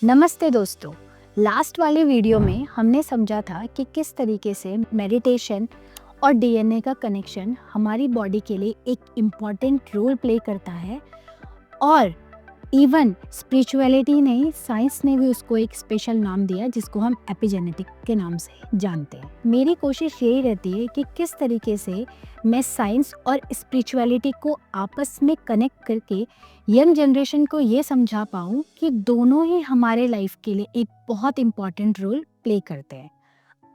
नमस्ते दोस्तों। लास्ट वाले वीडियो में हमने समझा था कि किस तरीके से मेडिटेशन और डीएनए का कनेक्शन हमारी बॉडी के लिए एक इम्पॉर्टेंट रोल प्ले करता है और इवन स्पिरिचुअलिटी ने, साइंस ने भी उसको एक स्पेशल नाम दिया जिसको हम एपिजेनेटिक के नाम से जानते हैं। मेरी कोशिश यही रहती है कि किस तरीके से मैं साइंस और स्पिरिचुअलिटी को आपस में कनेक्ट करके यंग जनरेशन को ये समझा पाऊँ कि दोनों ही हमारे लाइफ के लिए एक बहुत इम्पॉर्टेंट रोल प्ले करते हैं।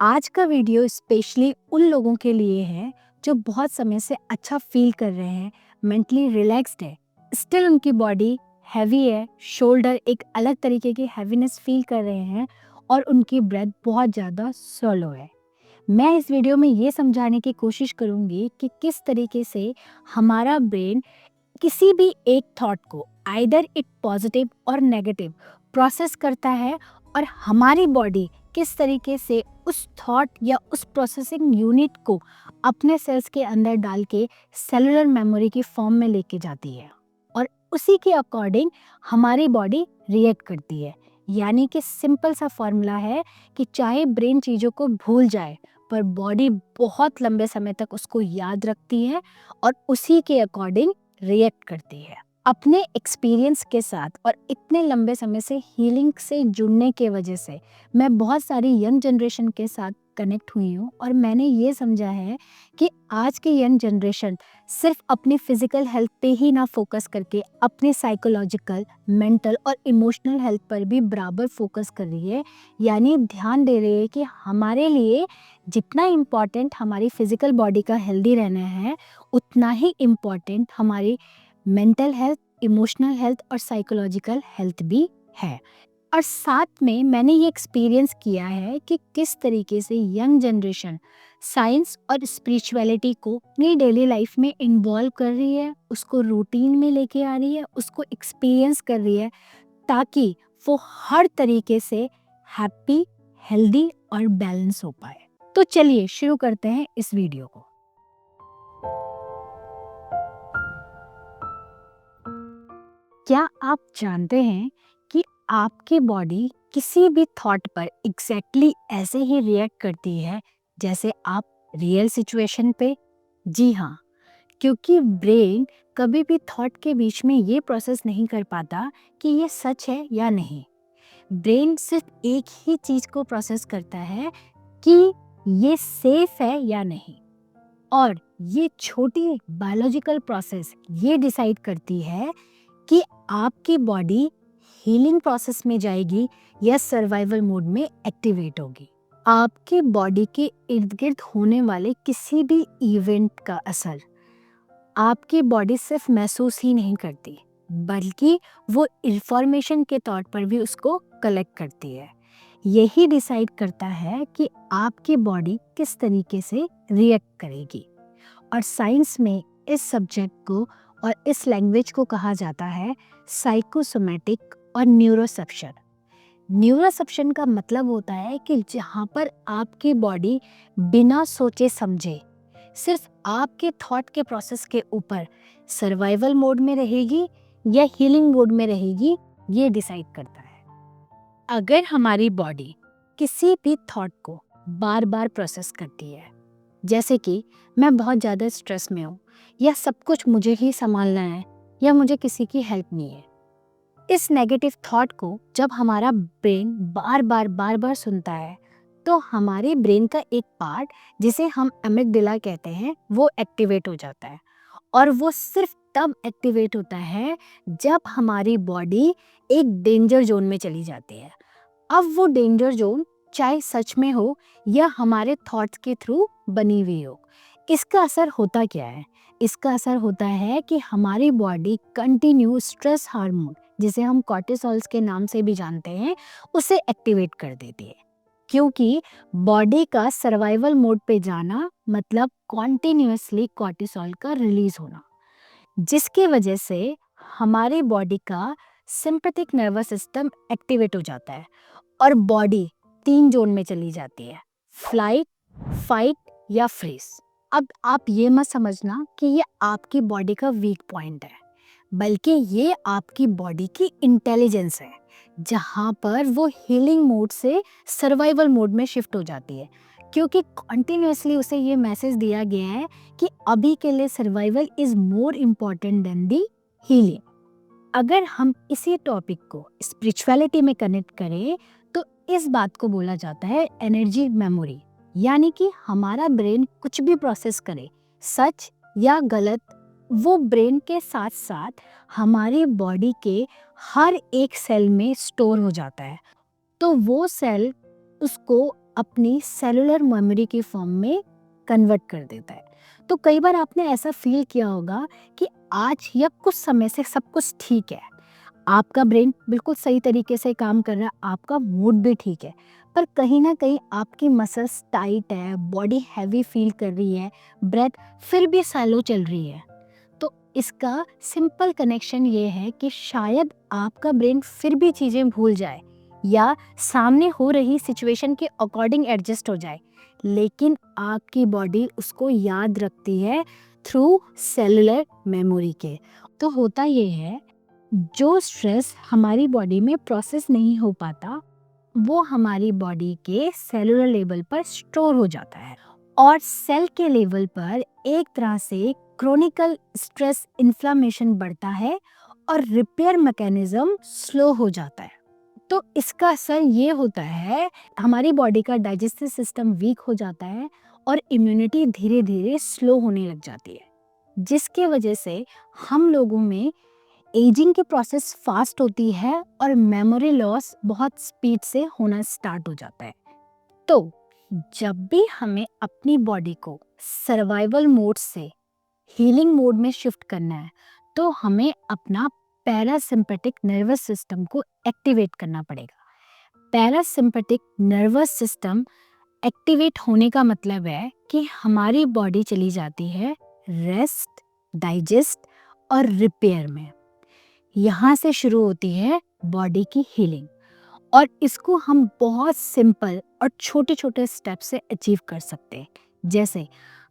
आज का वीडियो स्पेशली उन लोगों के लिए है जो बहुत समय से अच्छा फील कर रहे हैं, मेंटली रिलैक्स्ड है, स्टिल उनकी बॉडी हैवी है, शोल्डर एक अलग तरीके की हैवीनेस फील कर रहे हैं और उनकी ब्रेथ बहुत ज़्यादा स्लो है। मैं इस वीडियो में ये समझाने की कोशिश करूँगी कि किस तरीके से हमारा ब्रेन किसी भी एक थॉट को आइदर इट पॉजिटिव और नेगेटिव प्रोसेस करता है और हमारी बॉडी किस तरीके से उस थॉट या उस प्रोसेसिंग यूनिट को अपने सेल्स के अंदर डाल के सेलुलर मेमोरी की फॉर्म में लेके जाती है और उसी के अकॉर्डिंग हमारी बॉडी रिएक्ट करती है। यानी कि सिंपल सा फॉर्मूला है कि चाहे ब्रेन चीज़ों को भूल जाए पर बॉडी बहुत लंबे समय तक उसको याद रखती है और उसी के अकॉर्डिंग रिएक्ट करती है। अपने एक्सपीरियंस के साथ और इतने लंबे समय से हीलिंग से जुड़ने के वजह से मैं बहुत सारी यंग जनरेशन के साथ कनेक्ट हुई हूँ और मैंने ये समझा है कि आज की यंग जनरेशन सिर्फ अपनी फिजिकल हेल्थ पे ही ना फोकस करके अपने साइकोलॉजिकल, मेंटल और इमोशनल हेल्थ पर भी बराबर फोकस कर रही है। यानी ध्यान दे रही है कि हमारे लिए जितना इम्पॉर्टेंट हमारी फिजिकल बॉडी का हेल्दी रहना है उतना ही इम्पॉर्टेंट हमारी मेंटल हेल्थ, इमोशनल हेल्थ और साइकोलॉजिकल हेल्थ भी है। और साथ में मैंने ये एक्सपीरियंस किया है कि किस तरीके से यंग जनरेशन साइंस और स्पिरिचुअलिटी को अपनी डेली लाइफ में इन्वॉल्व कर रही है, उसको रूटीन में लेके आ रही है, उसको एक्सपीरियंस कर रही है ताकि वो हर तरीके से हैप्पी, हेल्दी और बैलेंस हो पाए। तो चलिए शुरू करते हैं इस वीडियो को। क्या आप जानते हैं कि आपकी बॉडी किसी भी थॉट पर एग्जैक्टली ऐसे ही रिएक्ट करती है जैसे आप रियल सिचुएशन पे? जी हाँ, क्योंकि ब्रेन कभी भी थॉट के बीच में ये प्रोसेस नहीं कर पाता कि ये सच है या नहीं। ब्रेन सिर्फ एक ही चीज़ को प्रोसेस करता है कि ये सेफ है या नहीं, और ये छोटी बायोलॉजिकल प्रोसेस ये डिसाइड करती है कि आपकी बॉडी हीलिंग प्रोसेस में जाएगी या सर्वाइवल मोड में एक्टिवेट होगी। आपके बॉडी के इर्द गिर्द होने वाले किसी भी इवेंट का असर आपकी बॉडी सिर्फ महसूस ही नहीं करती बल्कि वो इंफॉर्मेशन के तौर पर भी उसको कलेक्ट करती है। यही डिसाइड करता है कि आपकी बॉडी किस तरीके से रिएक्ट करेगी। और साइंस में इस सब्जेक्ट को और इस लैंग्वेज को कहा जाता है साइकोसोमैटिक और न्यूरोसेप्शन। न्यूरोसेप्शन का मतलब होता है कि जहाँ पर आपकी बॉडी बिना सोचे समझे सिर्फ आपके थॉट के प्रोसेस के ऊपर सर्वाइवल मोड में रहेगी या हीलिंग मोड में रहेगी, ये डिसाइड करता है। अगर हमारी बॉडी किसी भी थॉट को बार बार प्रोसेस करती है, जैसे कि मैं बहुत ज़्यादा स्ट्रेस में हूँ या सब कुछ मुझे ही संभालना है या मुझे किसी की हेल्प नहीं है, इस नेगेटिव थॉट को जब हमारा ब्रेन बार बार सुनता है तो हमारे ब्रेन का एक पार्ट जिसे हम एमिगडाला कहते हैं वो एक्टिवेट हो जाता है। और वो सिर्फ तब एक्टिवेट होता है जब हमारी बॉडी एक डेंजर जोन में चली जाती है। अब वो डेंजर जोन चाहे सच में हो या हमारे थॉट्स के थ्रू बनी हुई हो, इसका असर होता क्या है? इसका असर होता है कि हमारी बॉडी कंटिन्यू स्ट्रेस हार्मोन, जिसे हम कॉर्टिसोल्स के नाम से भी जानते हैं, उसे एक्टिवेट कर देती है। क्योंकि बॉडी का सर्वाइवल मोड पे जाना मतलब कॉन्टिन्यूसली कॉर्टिसोल का रिलीज होना, जिसकी वजह से हमारी बॉडी का सिंपैथिक नर्वस सिस्टम एक्टिवेट हो जाता है और बॉडी 3 जोन में चली जाती है, फ्लाइट, फाइट या फ्रीज। अब आप ये मत समझना कि ये आपकी बॉडी का वीक पॉइंट है, बल्कि ये आपकी बॉडी की इंटेलिजेंस है जहाँ पर वो हीलिंग मोड से सर्वाइवल मोड में शिफ्ट हो जाती है, क्योंकि कॉन्टिन्यूसली उसे ये मैसेज दिया गया है कि अभी के लिए survival is more important than the healing. अगर हम इसी टॉपिक को स्पिरिचुअलिटी में कनेक्ट करें तो इस बात को बोला जाता है एनर्जी मेमोरी, यानी कि हमारा ब्रेन कुछ भी प्रोसेस करे, सच या गलत, वो ब्रेन के साथ साथ हमारी बॉडी के हर एक सेल में स्टोर हो जाता है। तो वो सेल उसको अपनी सेलुलर मेमोरी की फॉर्म में कन्वर्ट कर देता है। तो कई बार आपने ऐसा फील किया होगा कि आज या कुछ समय से सब कुछ ठीक है, आपका ब्रेन बिल्कुल सही तरीके से काम कर रहा है, आपका मूड भी ठीक है, पर कहीं ना कहीं आपकी मसल्स टाइट है, बॉडी हैवी फील कर रही है, ब्रेथ फिर भी सैलो चल रही है। तो इसका सिंपल कनेक्शन ये है कि शायद आपका ब्रेन फिर भी चीज़ें भूल जाए या सामने हो रही सिचुएशन के अकॉर्डिंग एडजस्ट हो जाए, लेकिन आपकी बॉडी उसको याद रखती है थ्रू सेलुलर मेमोरी के। तो होता ये है, जो स्ट्रेस हमारी बॉडी में प्रोसेस नहीं हो पाता वो हमारी बॉडी के सेलुलर लेवल पर स्टोर हो जाता है और सेल के लेवल पर एक तरह से क्रोनिकल स्ट्रेस इन्फ्लामेशन बढ़ता है और रिपेयर मैकेनिज्म स्लो हो जाता है। तो इसका असर ये होता है, हमारी बॉडी का डाइजेस्टिव सिस्टम वीक हो जाता है और इम्यूनिटी धीरे धीरे स्लो होने लग जाती है, जिसके वजह से हम लोगों में एजिंग की प्रोसेस फास्ट होती है और मेमोरी लॉस बहुत स्पीड से होना स्टार्ट हो जाता है। तो जब भी हमें अपनी बॉडी को सर्वाइवल मोड से हीलिंग मोड में शिफ्ट करना है तो हमें अपना पैरासिम्पैथिक नर्वस सिस्टम को एक्टिवेट करना पड़ेगा। पैरासिम्पैथिक नर्वस सिस्टम एक्टिवेट होने का मतलब है कि हमारी बॉडी चली जाती है रेस्ट, डाइजेस्ट और रिपेयर में। यहाँ से शुरू होती है बॉडी की हीलिंग और इसको हम बहुत सिंपल और छोटे छोटे स्टेप से अचीव कर सकते हैं। जैसे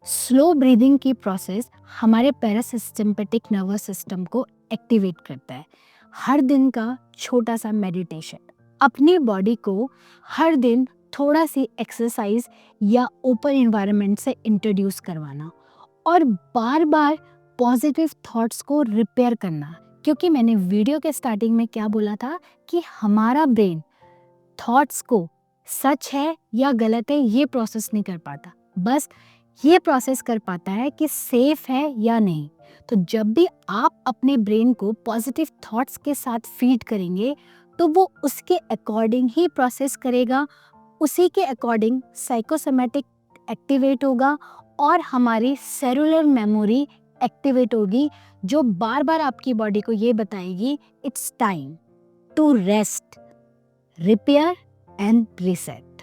स्लो ब्रीदिंग की प्रोसेस हमारे पैरासिम्पैथिक नर्वस सिस्टम को एक्टिवेट करता है। हर दिन का छोटा सा मेडिटेशन, अपनी बॉडी को हर दिन थोड़ा सी एक्सरसाइज या ओपन एनवायरनमेंट से इंट्रोड्यूस करवाना और बार बार पॉजिटिव थॉट्स को रिपेयर करना, क्योंकि मैंने वीडियो के स्टार्टिंग में क्या बोला था कि हमारा ब्रेन थॉट्स को सच है या गलत है ये प्रोसेस नहीं कर पाता, बस ये प्रोसेस कर पाता है कि सेफ है या नहीं। तो जब भी आप अपने ब्रेन को पॉजिटिव थॉट्स के साथ फीड करेंगे तो वो उसके अकॉर्डिंग ही प्रोसेस करेगा, उसी के अकॉर्डिंग साइकोसोमैटिक एक्टिवेट होगा और हमारी सेलुलर मेमोरी एक्टिवेट होगी, जो बार बार आपकी बॉडी को ये बताएगी it's time to rest, repair and reset.